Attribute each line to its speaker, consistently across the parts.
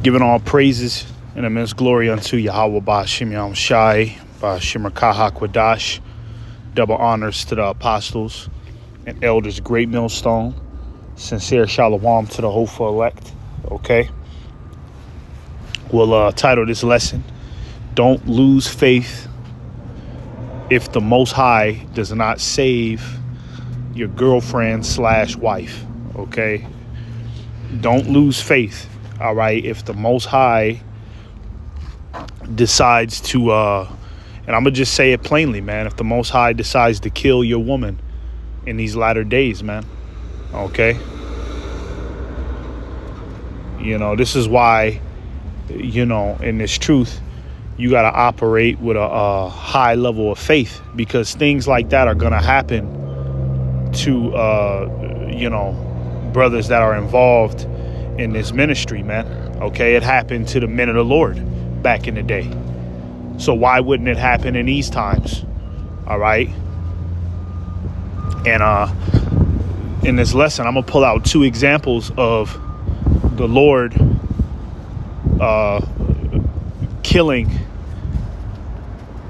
Speaker 1: Giving all praises and immense glory unto Yahweh Ba'Shem Yahweh Shai, Ba'Shem Rakah Kwadash. Double honors to the apostles and elders, great millstone. Sincere shalom to the hopeful elect. Okay. We'll title this lesson, Don't Lose Faith If the Most High Does Not Save Your Girlfriend / Wife. Okay. Don't lose faith. All right. If the Most High decides to, and I'm going to just say it plainly, man. If the Most High decides to kill your woman in these latter days, man. Okay. You know, this is why, you know, in this truth, you got to operate with a high level of faith, because things like that are going to happen to, you know, brothers that are involved in this ministry, man. Okay. It happened to the men of the Lord back in the day. So why wouldn't it happen in these times? All right. And in this lesson, I'm going to pull out two examples of the Lord killing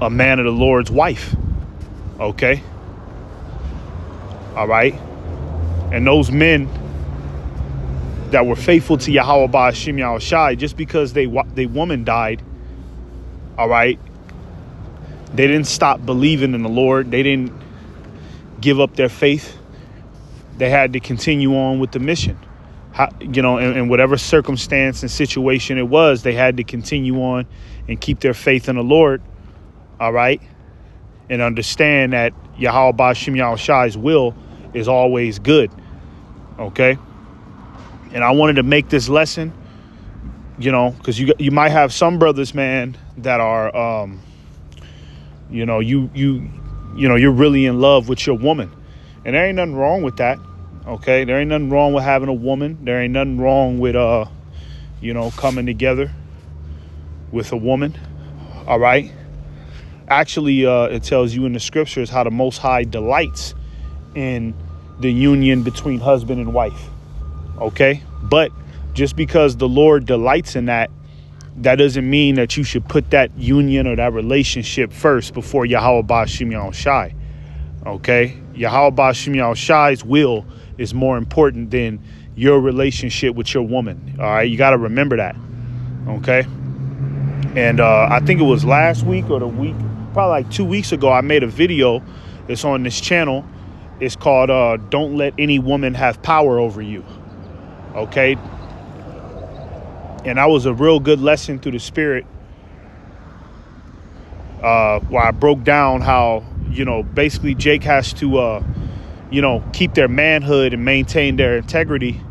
Speaker 1: a man of the Lord's wife. Okay. All right. And those men that were faithful to Yahweh Ba'Shem Yahweh Shai, just because they woman died, all right, they didn't stop believing in the Lord. They didn't give up their faith. They had to continue on with the mission. You know, in whatever circumstance and situation it was, they had to continue on and keep their faith in the Lord. All right. And understand that Yahweh Ba'Shem Yahweh Shai's will is always good. Okay. And I wanted to make this lesson, you know, because you might have some brothers, man, that are, you know, you're really in love with your woman, and there ain't nothing wrong with that. OK, there ain't nothing wrong with having a woman. There ain't nothing wrong with, you know, coming together with a woman. All right. Actually, it tells you in the scriptures how the Most High delights in the union between husband and wife. OK, but just because the Lord delights in that, that doesn't mean that you should put that union or that relationship first before Yahweh Ba'Shem Yahweh Shai. OK, Yahweh Ba'Shem Yahweh Shai's will is more important than your relationship with your woman. All right. You got to remember that. OK. And I think it was last week or the week, probably like 2 weeks ago, I made a video that's on this channel. It's called Don't Let Any Woman Have Power Over You. OK. And that was a real good lesson through the spirit, where I broke down how, you know, basically Jake has to, you know, keep their manhood and maintain their integrity,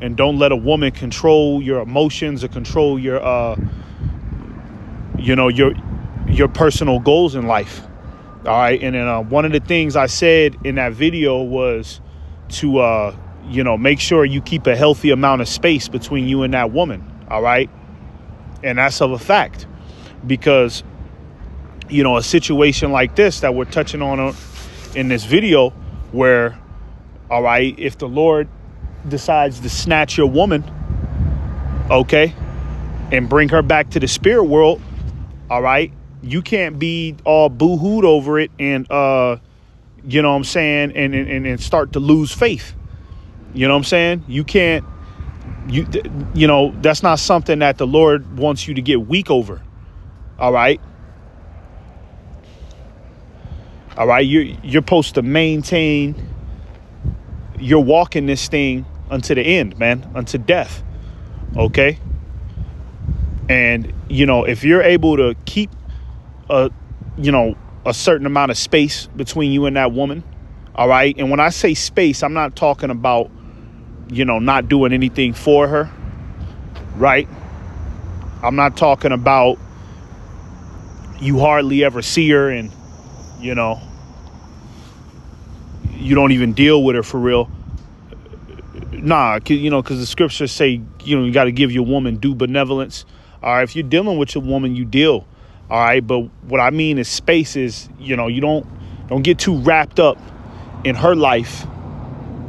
Speaker 1: and don't let a woman control your emotions or control your, you know, your personal goals in life. All right. And then one of the things I said in that video was to, you know, make sure you keep a healthy amount of space between you and that woman. All right. And that's of a fact, because, you know, a situation like this that we're touching on in this video, where, all right, if the Lord decides to snatch your woman, OK, and bring her back to the spirit world, all right, you can't be all boo-hooed over it and, you know what I'm saying, and start to lose faith. You know what I'm saying? You can't, you know, that's not something that the Lord wants you to get weak over. All right. All right. You're supposed to maintain your walk in this thing unto the end, man, unto death. OK. And, you know, if you're able to keep, you know, a certain amount of space between you and that woman. All right. And when I say space, I'm not talking about, you know, not doing anything for her. Right. I'm not talking about you hardly ever see her and, you know, you don't even deal with her for real. Nah, you know, because the scriptures say, you know, you got to give your woman due benevolence. All right. If you're dealing with your woman, you deal. All right. But what I mean is space is, you know, you don't get too wrapped up in her life.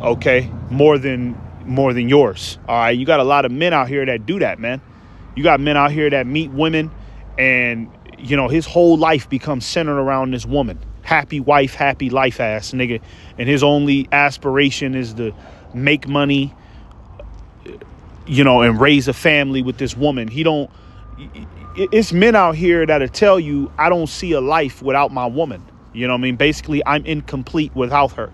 Speaker 1: OK, more than yours. All right. You got a lot of men out here that do that, man. You got men out here that meet women and, you know, his whole life becomes centered around this woman. Happy wife, happy life ass nigga. And his only aspiration is to make money, you know, and raise a family with this woman. It's men out here that'll tell you, I don't see a life without my woman. You know what I mean? Basically, I'm incomplete without her.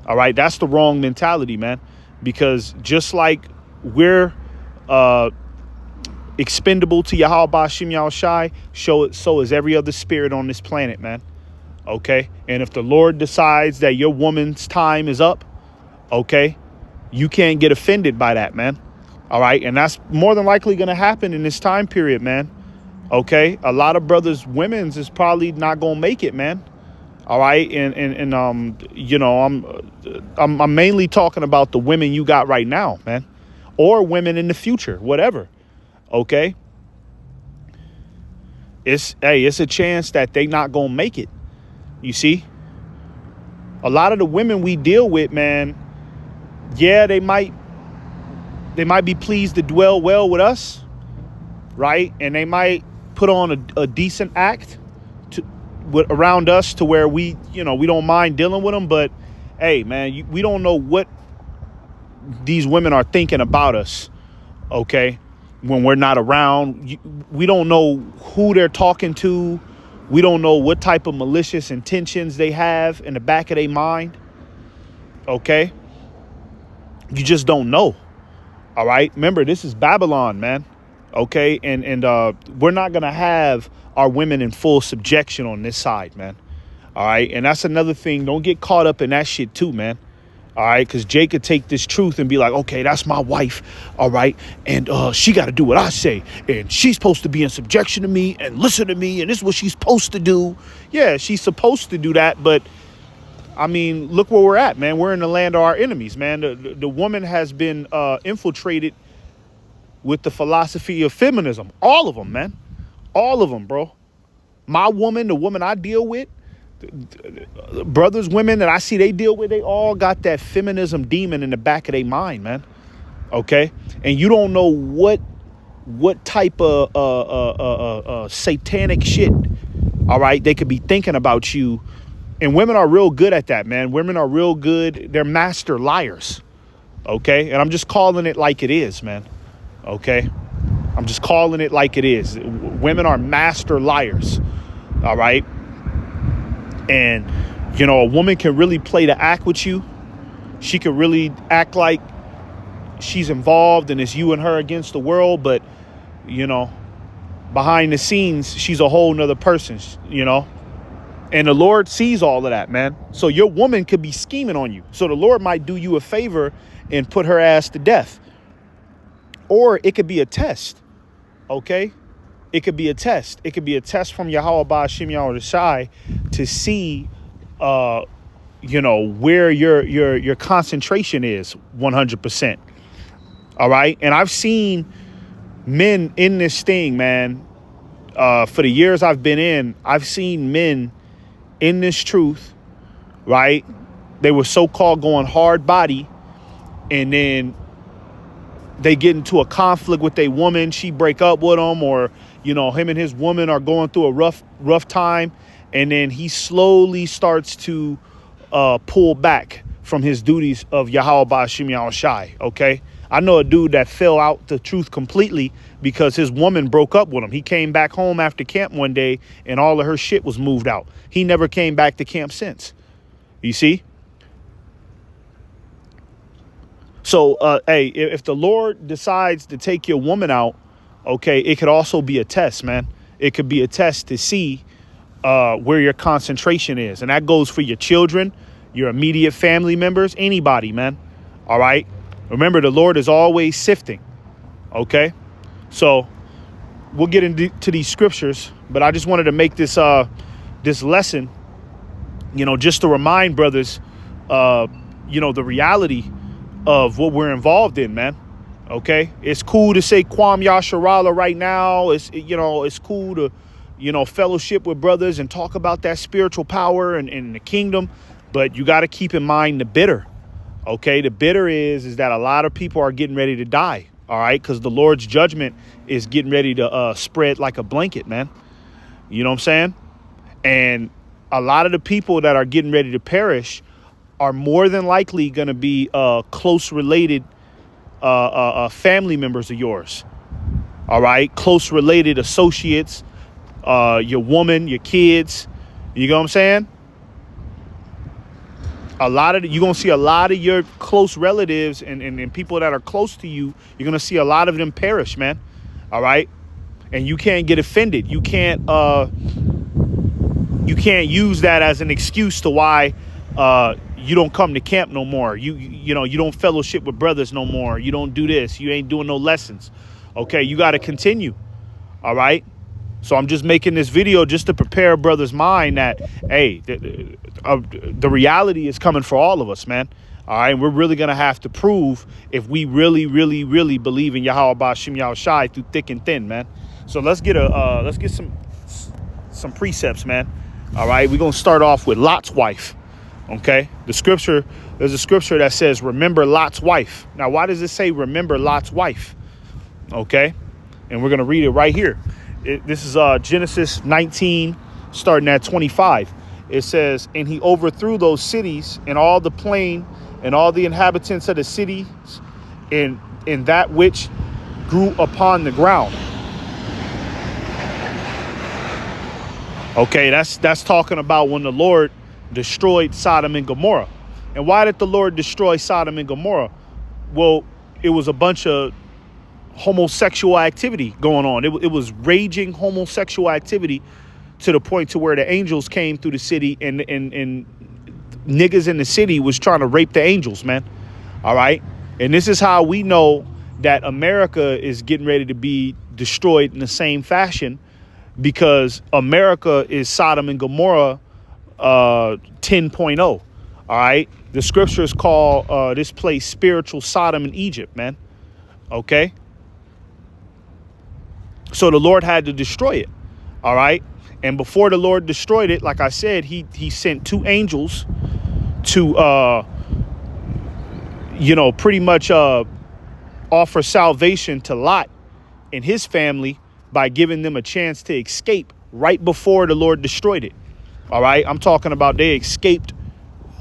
Speaker 1: All right. That's the wrong mentality, man, because just like we're expendable to Yahweh Ba'Shem Yahushai, so is every other spirit on this planet, man. OK, and if the Lord decides that your woman's time is up, OK, you can't get offended by that, man. All right. And that's more than likely going to happen in this time period, man. OK, a lot of brothers, women's is probably not going to make it, man. All right. And you know, I'm mainly talking about the women you got right now, man, or women in the future, whatever. OK, it's a chance that they not going to make it. You see, a lot of the women we deal with, man. Yeah, they might be pleased to dwell well with us. Right. And they might put on a decent act around us to where we don't mind dealing with them. But hey, man, we don't know what these women are thinking about us. OK, when we're not around, we don't know who they're talking to. We don't know what type of malicious intentions they have in the back of their mind. OK, you just don't know. All right. Remember, this is Babylon, man. OK, and we're not going to have our women in full subjection on this side, man. All right. And that's another thing. Don't get caught up in that shit, too, man. All right. Because Jay could take this truth and be like, OK, that's my wife. All right. And she got to do what I say. And she's supposed to be in subjection to me and listen to me. And this is what she's supposed to do. Yeah, she's supposed to do that. But I mean, look where we're at, man. We're in the land of our enemies, man. The woman has been infiltrated with the philosophy of feminism. All of them, man. All of them, bro. My woman, the woman I deal with, brothers, women that I see they deal with, they all got that feminism demon in the back of their mind, man. Okay? And you don't know what type of satanic shit, all right, they could be thinking about you. And women are real good at that, man. Women are real good. They're master liars. Okay? And I'm just calling it like it is, man. Okay? I'm just calling it like it is. Women are master liars. All right? And, you know, a woman can really play the act with you. She can really act like she's involved and it's you and her against the world. But, you know, behind the scenes, she's a whole nother person, you know. And the Lord sees all of that, man. So your woman could be scheming on you. So the Lord might do you a favor and put her ass to death. Or it could be a test. Okay? It could be a test. It could be a test from Yahweh Ba'Shem Yahushai to see, you know, where your concentration is 100%. All right. And I've seen men in this thing, man. For the years I've been in, I've seen men in this truth. Right. They were so-called going hard body. And then they get into a conflict with a woman. She break up with him, or, you know, him and his woman are going through a rough time. And then he slowly starts to pull back from his duties of Yahweh Ba'Shem Yahushai. OK, I know a dude that fell out the truth completely because his woman broke up with him. He came back home after camp one day and all of her shit was moved out. He never came back to camp since. You see? So, hey, if the Lord decides to take your woman out, okay, it could also be a test, man. It could be a test to see where your concentration is. And that goes for your children, your immediate family members, anybody, man. All right. Remember, the Lord is always sifting. Okay. So we'll get into these scriptures, but I just wanted to make this this lesson, you know, just to remind brothers, you know, the reality of what we're involved in, man. Okay, it's cool to say Kwam Yasharala right now. It's, you know, it's cool to, you know, fellowship with brothers and talk about that spiritual power and the kingdom. But you got to keep in mind the bitter. Okay, the bitter is that a lot of people are getting ready to die. All right. Because the Lord's judgment is getting ready to spread like a blanket, man. You know what I'm saying? And a lot of the people that are getting ready to perish are more than likely going to be close related family members of yours. All right. Close related associates, your woman, your kids. You know what I'm saying? You're going to see a lot of your close relatives and people that are close to you. You're going to see a lot of them perish, man. All right. And you can't get offended. You can't use that as an excuse to why you don't come to camp no more. You don't fellowship with brothers no more. You don't do this. You ain't doing no lessons. Okay. You got to continue. All right. So I'm just making this video just to prepare a brother's mind that, hey, the reality is coming for all of us, man. All right. We're really going to have to prove if we really, really, really believe in Yahweh Ba'Shem Yahushai through thick and thin, man. So let's get some precepts, man. All right. We're going to start off with Lot's wife. OK, there's a scripture that says, remember Lot's wife. Now, why does it say remember Lot's wife? OK, and we're going to read it right here. This is Genesis 19, starting at 25. It says, and he overthrew those cities and all the plain and all the inhabitants of the cities in that which grew upon the ground. Okay, that's talking about when the Lord destroyed Sodom and Gomorrah. And why did the Lord destroy Sodom and Gomorrah? Well, it was a bunch of homosexual activity going on. It was raging homosexual activity to the point to where the angels came through the city and niggas in the city was trying to rape the angels, man. All right. And this is how we know that America is getting ready to be destroyed in the same fashion, because America is Sodom and Gomorrah 10.0. All right. The scriptures call this place spiritual Sodom in Egypt, man. OK. So the Lord had to destroy it. All right. And before the Lord destroyed it, like I said, he sent two angels to, pretty much offer salvation to Lot and his family by giving them a chance to escape right before the Lord destroyed it. All right. I'm talking about they escaped.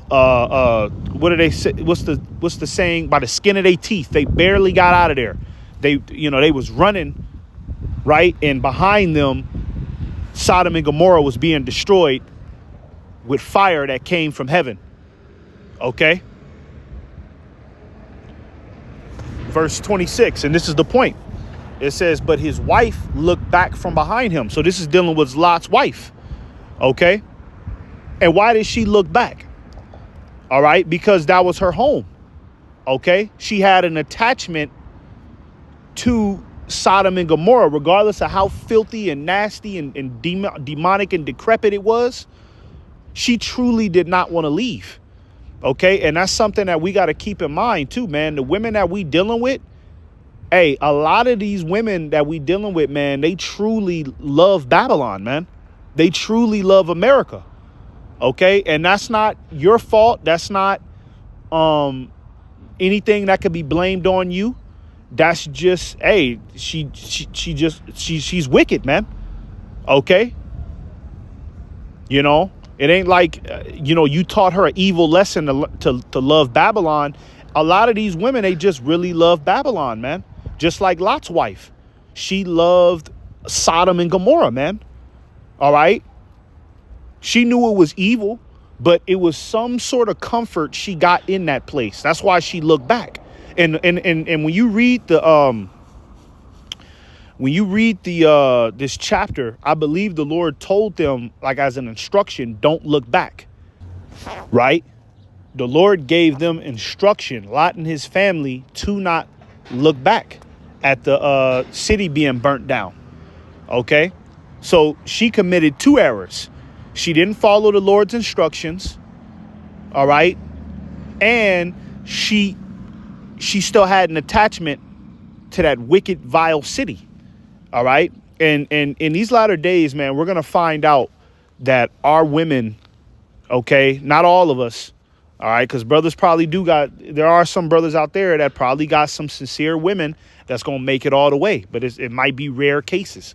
Speaker 1: What do they say? What's the saying? By the skin of their teeth. They barely got out of there. They was running. Right. And behind them, Sodom and Gomorrah was being destroyed with fire that came from heaven. OK. Verse 26. And this is the point. It says, but his wife looked back from behind him. So this is dealing with Lot's wife. OK. And why did she look back? All right. Because that was her home. OK. She had an attachment to Sodom and Gomorrah, regardless of how filthy and nasty and demonic and decrepit it was. She truly did not want to leave. OK, and that's something that we got to keep in mind, too, man. The women that we dealing with. Hey, a lot of these women that we dealing with, man, they truly love Babylon, man. They truly love America. OK, and that's not your fault. That's not anything that could be blamed on you. That's just, hey, she's wicked, man. OK. It ain't like, you taught her an evil lesson to love Babylon. A lot of these women, they just really love Babylon, man. Just like Lot's wife. She loved Sodom and Gomorrah, man. All right. She knew it was evil, but it was some sort of comfort she got in that place. That's why she looked back. And when you read this chapter, I believe the Lord told them, like as an instruction, don't look back. Right. The Lord gave them instruction, Lot and his family, to not look back at the city being burnt down. OK, so she committed two errors. She didn't follow the Lord's instructions. All right. And she still had an attachment to that wicked, vile city. All right. And in these latter days, man, we're going to find out that our women, OK, not all of us. All right. Because brothers probably there are some brothers out there that probably got some sincere women that's going to make it all the way. But it might be rare cases.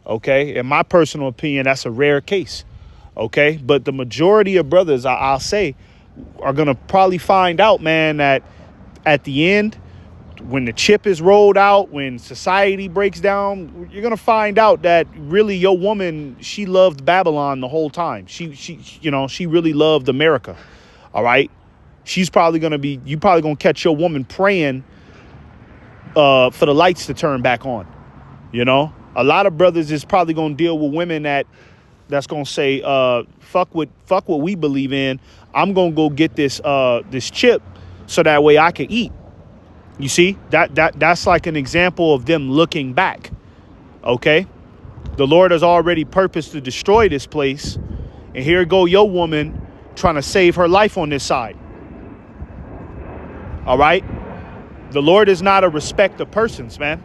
Speaker 1: Okay. In my personal opinion, that's a rare case. Okay. But the majority of brothers, I'll say, are going to probably find out, man, that at the end, when the chip is rolled out, when society breaks down, you're going to find out that really your woman, she loved Babylon the whole time. She really loved America. All right. She's probably going to be, you probably going to catch your woman praying for the lights to turn back on. You know, a lot of brothers is probably going to deal with women that's going to say, fuck what we believe in. I'm going to go get this chip so that way I can eat. You see, that's like an example of them looking back. OK, the Lord has already purposed to destroy this place. And here go your woman trying to save her life on this side. All right. The Lord is not a respect of persons, man.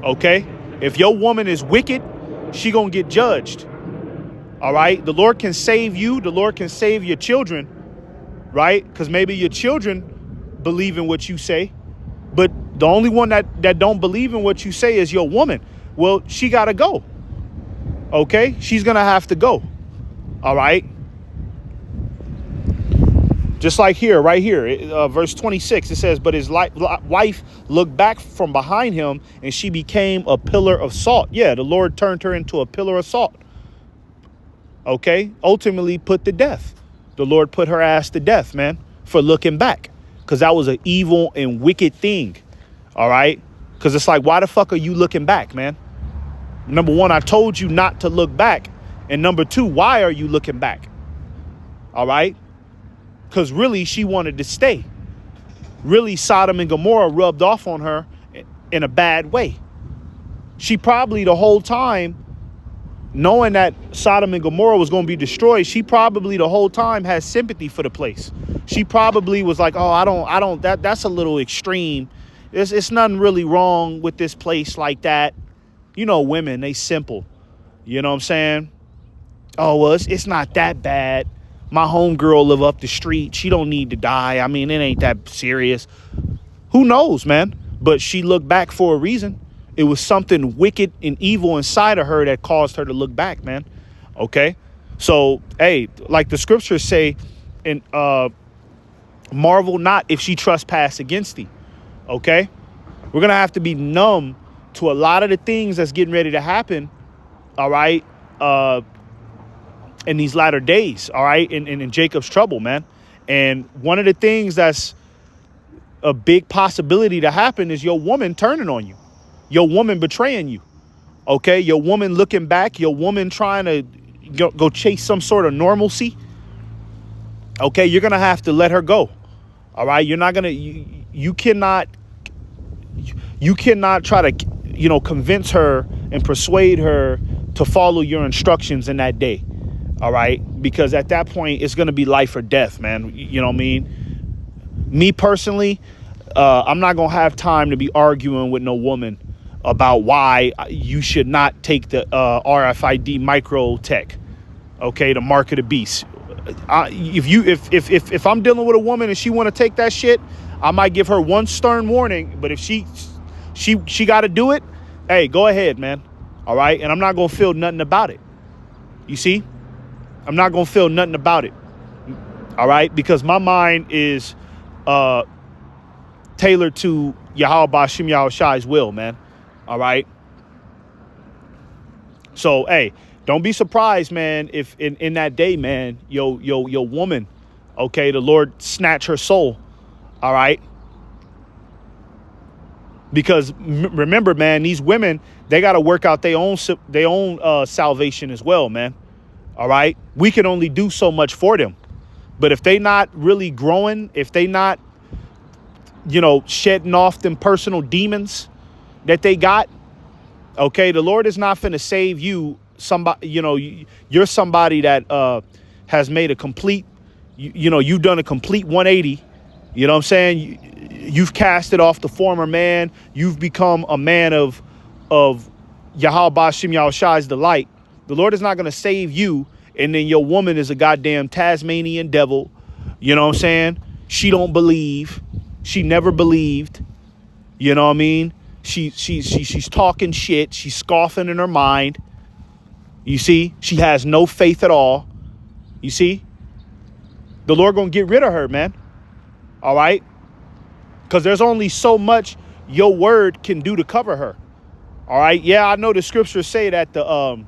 Speaker 1: OK, if your woman is wicked, she going to get judged. All right. The Lord can save you. The Lord can save your children. Right. Because maybe your children believe in what you say, but the only one that don't believe in what you say is your woman. Well, she got to go. Okay. She's going to have to go. All right. Just like here, right here, verse 26, it says, but his wife looked back from behind him and she became a pillar of salt. Yeah. The Lord turned her into a pillar of salt. Okay. Ultimately put to death. The Lord put her ass to death, man, for looking back. Because that was an evil and wicked thing. All right. Because it's like, why the fuck are you looking back, man? Number one, I told you not to look back. And number two, why are you looking back? All right. Because really, she wanted to stay. Really, Sodom and Gomorrah rubbed off on her in a bad way. She probably the whole time, knowing that Sodom and Gomorrah was going to be destroyed, she probably the whole time had sympathy for the place. She probably was like, oh, that's a little extreme. It's nothing really wrong with this place like that. You know, women, they simple. You know what I'm saying? Oh, well, it's not that bad. My homegirl live up the street. She don't need to die. I mean, it ain't that serious. Who knows, man? But she looked back for a reason. It was something wicked and evil inside of her that caused her to look back, man. Okay. So, hey, like the scriptures say, and marvel not if she trespass against thee. Okay. We're going to have to be numb to a lot of the things that's getting ready to happen. All right. In these latter days. All right. In Jacob's trouble, man. And one of the things that's a big possibility to happen is your woman turning on you. Your woman betraying you. Okay. Your woman looking back. Your woman trying to go chase some sort of normalcy. Okay. You're going to have to let her go. All right. You're not going to, you cannot try to, convince her and persuade her to follow your instructions in that day. All right. Because at that point, it's going to be life or death, man. You know what I mean? Me personally, I'm not going to have time to be arguing with no woman about why you should not take the RFID micro tech. OK, the mark of the beast. If I'm dealing with a woman and she want to take that shit, I might give her one stern warning. But if she got to do it, hey, go ahead, man. All right. And I'm not going to feel nothing about it. You see, I'm not going to feel nothing about it. All right. Because my mind is tailored to Yahweh Ba'Shem Yahushai's will, man. All right. So, hey, don't be surprised, man, if in that day, man, your woman, okay, the Lord snatch her soul. All right. Because remember, man, these women, they got to work out their own salvation as well, man. All right. We can only do so much for them. But if they not really growing, if they not, shedding off them personal demons that they got, okay, the Lord is not finna save you. Somebody, you're somebody that has made a complete, you've done a complete 180. You know what I'm saying? You've casted off the former man. You've become a man of Yahweh Ba'Shem Yahushai's delight. The Lord is not going to save you. And then your woman is a goddamn Tasmanian devil. You know what I'm saying? She don't believe. She never believed. You know what I mean? She's talking shit. She's scoffing in her mind. You see, she has no faith at all. You see, the Lord gonna get rid of her, man. All right, because there's only so much your word can do to cover her. All right, yeah, I know the scriptures say that the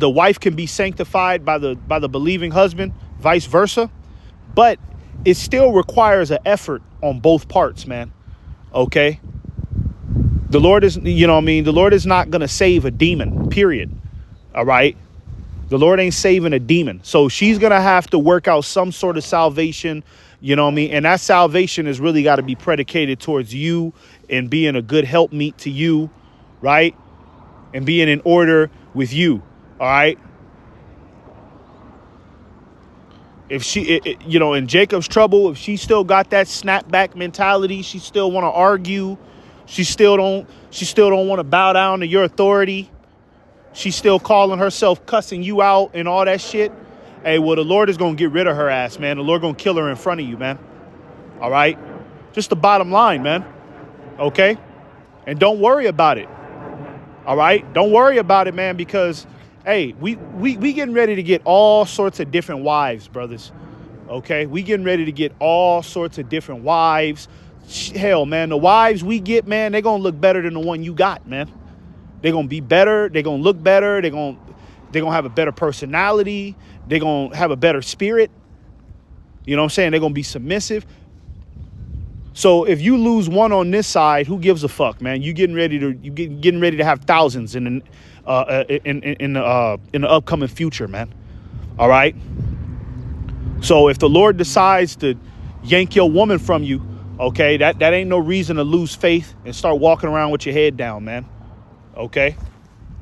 Speaker 1: wife can be sanctified by the believing husband, vice versa, but it still requires an effort on both parts, man. Okay. The Lord is, you know what I mean? The Lord is not going to save a demon, period. All right. The Lord ain't saving a demon. So she's going to have to work out some sort of salvation, you know what I mean? And that salvation has really got to be predicated towards you and being a good helpmeet to you, right? And being in order with you. All right. If she, in Jacob's trouble, if she still got that snapback mentality, she still want to argue. She still don't want to bow down to your authority. She's still calling herself, cussing you out and all that shit. Hey, well, the Lord is going to get rid of her ass, man. The Lord going to kill her in front of you, man. All right. Just the bottom line, man. Okay. And don't worry about it. All right. Don't worry about it, man, because, hey, we getting ready to get all sorts of different wives, brothers. Okay. We getting ready to get all sorts of different wives. Hell, man, the wives we get, man, they're going to look better than the one you got, man. They're going to be better. They're going to look better. They're going to have a better personality. They're going to have a better spirit. You know what I'm saying? They're going to be submissive. So if you lose one on this side, who gives a fuck, man? You getting ready to have thousands in the upcoming future, man. All right. So if the Lord decides to yank your woman from you, okay, that ain't no reason to lose faith and start walking around with your head down, man. Okay,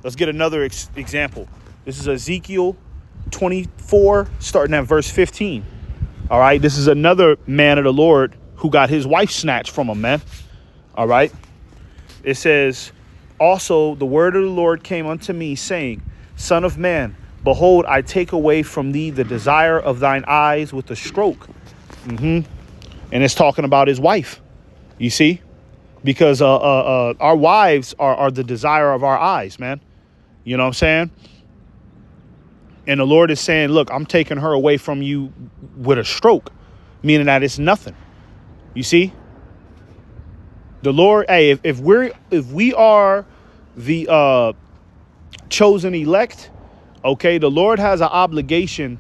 Speaker 1: let's get another example. This is Ezekiel 24, starting at verse 15. All right, this is another man of the Lord who got his wife snatched from him, man. All right, it says, also the word of the Lord came unto me, saying, Son of man, behold, I take away from thee the desire of thine eyes with a stroke. And it's talking about his wife, you see, because our wives are the desire of our eyes, man. You know what I'm saying? And the Lord is saying, look, I'm taking her away from you with a stroke, meaning that it's nothing. You see, the Lord, hey, if we are the chosen elect, okay, the Lord has an obligation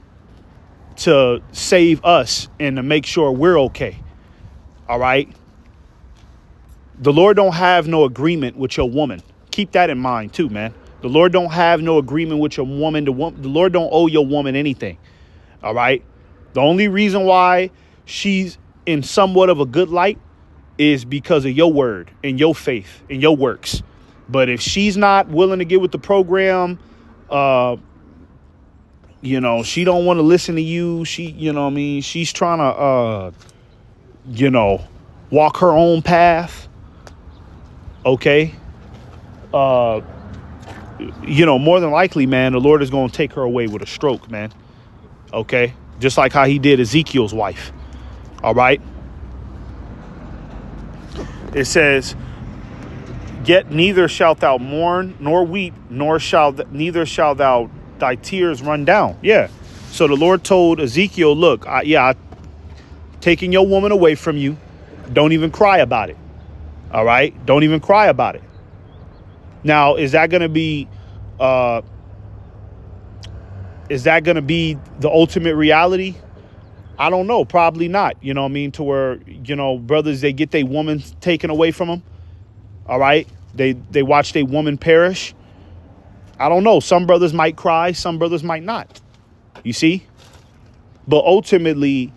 Speaker 1: to save us and to make sure we're okay. All right. The Lord don't have no agreement with your woman. Keep that in mind too, man. The Lord don't have no agreement with your woman. The Lord don't owe your woman anything. All right. The only reason why she's in somewhat of a good light is because of your word and your faith and your works. But if she's not willing to get with the program, she don't want to listen to you. She's trying to, walk her own path. Okay. More than likely, man, the Lord is going to take her away with a stroke, man. Okay. Just like how he did Ezekiel's wife. All right. It says, yet neither shalt thou mourn nor weep, neither shall thou thy tears run down. Yeah. So the Lord told Ezekiel, look, I'm taking your woman away from you. Don't even cry about it. All right. Don't even cry about it. Now, is that going to be the ultimate reality? I don't know. Probably not. You know what I mean? To where, brothers, they get their woman taken away from them. All right. They watch their woman perish. I don't know. Some brothers might cry. Some brothers might not. You see? But ultimately,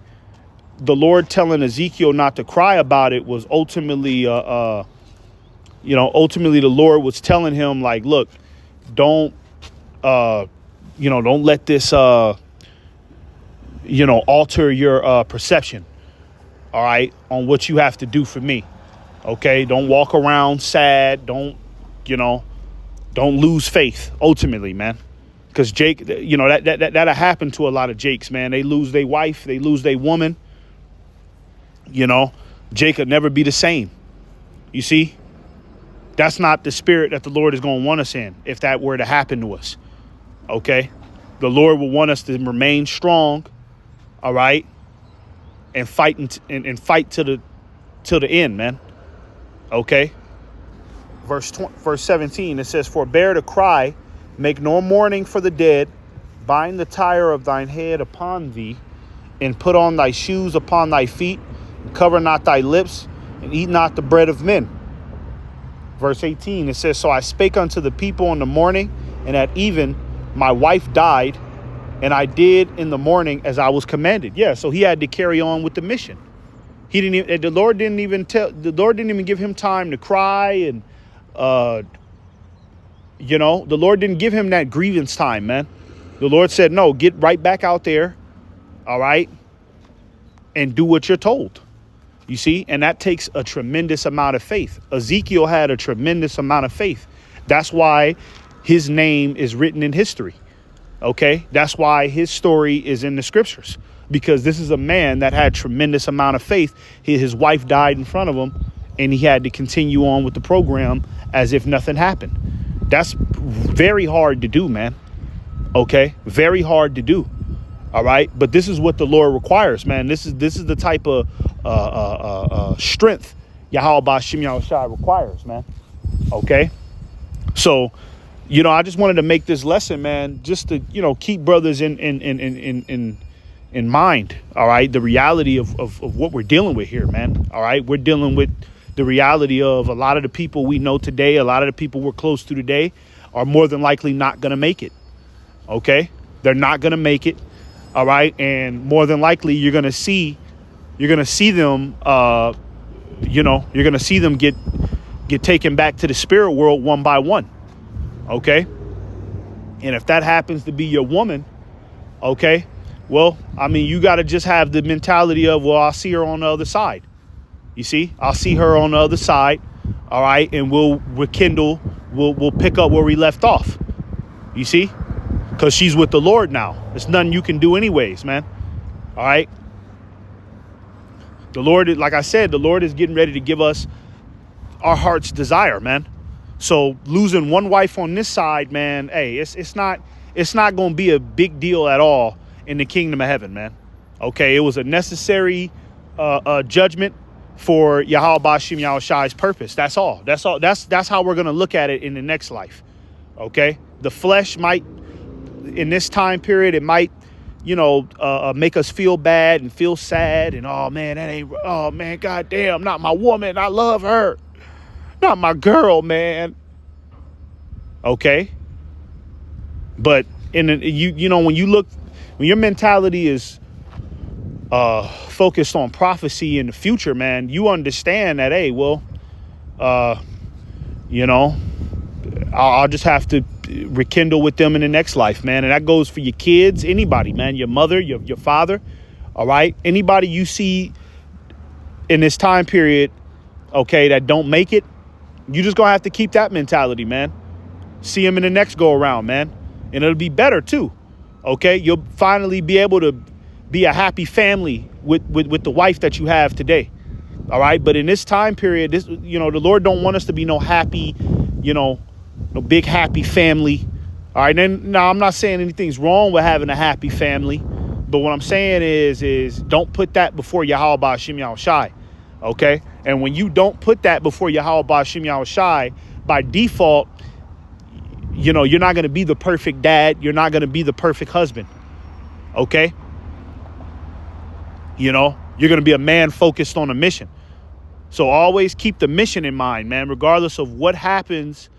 Speaker 1: the Lord telling Ezekiel not to cry about it was ultimately, ultimately the Lord was telling him, like, look, don't let this, alter your perception. All right. On what you have to do for me. Okay. Don't walk around sad. Don't lose faith ultimately, man. Because Jake, that'll happen to a lot of Jakes, man. They lose their wife. They lose their woman. Jacob never be the same. You see, that's not the spirit that the Lord is going to want us in if that were to happen to us. Okay, the Lord will want us to remain strong. All right, and fight and fight to the end, man. Okay. Verse 17, it says, "Forbear to cry, make no mourning for the dead, bind the tire of thine head upon thee, and put on thy shoes upon thy feet, and cover not thy lips, and eat not the bread of men." Verse 18, it says, "So I spake unto the people in the morning, and at even my wife died, and I did in the morning as I was commanded." Yeah, so he had to carry on with the mission. He didn't even, the Lord didn't even give him time to cry, and the Lord didn't give him that grievance time, man. The Lord said, no, get right back out there. All right. And do what you're told. You see, and that takes a tremendous amount of faith. Ezekiel had a tremendous amount of faith. That's why his name is written in history. OK, that's why his story is in the scriptures, because this is a man that had tremendous amount of faith. His wife died in front of him, and he had to continue on with the program as if nothing happened. That's very hard to do, man. OK, very hard to do. All right. But this is what the Lord requires, man. This is the type of strength Yahweh Ba'Shem Yahushua requires, man. OK, so, I just wanted to make this lesson, man, just to, keep brothers in mind. All right. The reality of what we're dealing with here, man. All right. We're dealing with the reality of a lot of the people we know today, a lot of the people we're close to today are more than likely not going to make it. OK, they're not going to make it. All right. And more than likely you're going to see them, you're going to see them get taken back to the spirit world one by one. OK. And if that happens to be your woman, OK, well, I mean, you got to just have the mentality of, well, I'll see her on the other side. You see, I'll see her on the other side. All right. And we'll rekindle. We'll pick up where we left off. You see, because she's with the Lord now. There's nothing you can do anyways, man. All right. The Lord, like I said, the Lord is getting ready to give us our heart's desire, man. So losing one wife on this side, man, hey, it's not going to be a big deal at all in the kingdom of heaven, man. Okay, it was a necessary judgment for Yahweh Ba'Shem Yahushua's purpose. That's all. That's how we're going to look at it in the next life. Okay, the flesh might, in this time period, it might, make us feel bad and feel sad, and oh man, goddamn, not my woman. I love her. Not my girl, man. Okay. But when your mentality is focused on prophecy in the future, man, you understand that, hey, well, I'll just have to rekindle with them in the next life, man. And that goes for your kids, anybody, man, your mother, your father. All right. Anybody you see in this time period, okay, that don't make it, you just gonna have to keep that mentality, man. See them in the next go around, man. And it'll be better too. Okay. You'll finally be able to be a happy family with the wife that you have today. All right. But in this time period, the Lord don't want us to be no happy, no big happy family. All right. And now I'm not saying anything's wrong with having a happy family, but what I'm saying is don't put that before Yahweh Ba'Shem Yahushua. Okay. And when you don't put that before Yahweh Ba'Shem Yahushua, by default, you're not going to be the perfect dad. You're not going to be the perfect husband. Okay. You're going to be a man focused on a mission. So always keep the mission in mind, man, regardless of what happens.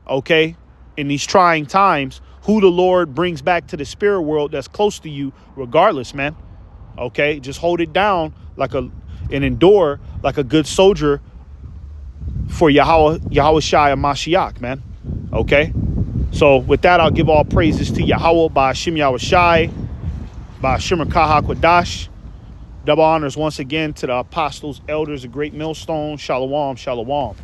Speaker 1: Okay. In these trying times, who the Lord brings back to the spirit world that's close to you, regardless, man. Okay. Just hold it down and endure like a good soldier for Yahweh Shai and Mashiach, man. Okay. So with that, I'll give all praises to Yahweh Ba'Shem Yahushai, Ba'Shem Rakah HaKodash. Double honors once again to the apostles, elders, of Great Millstone. Shalom, shalom.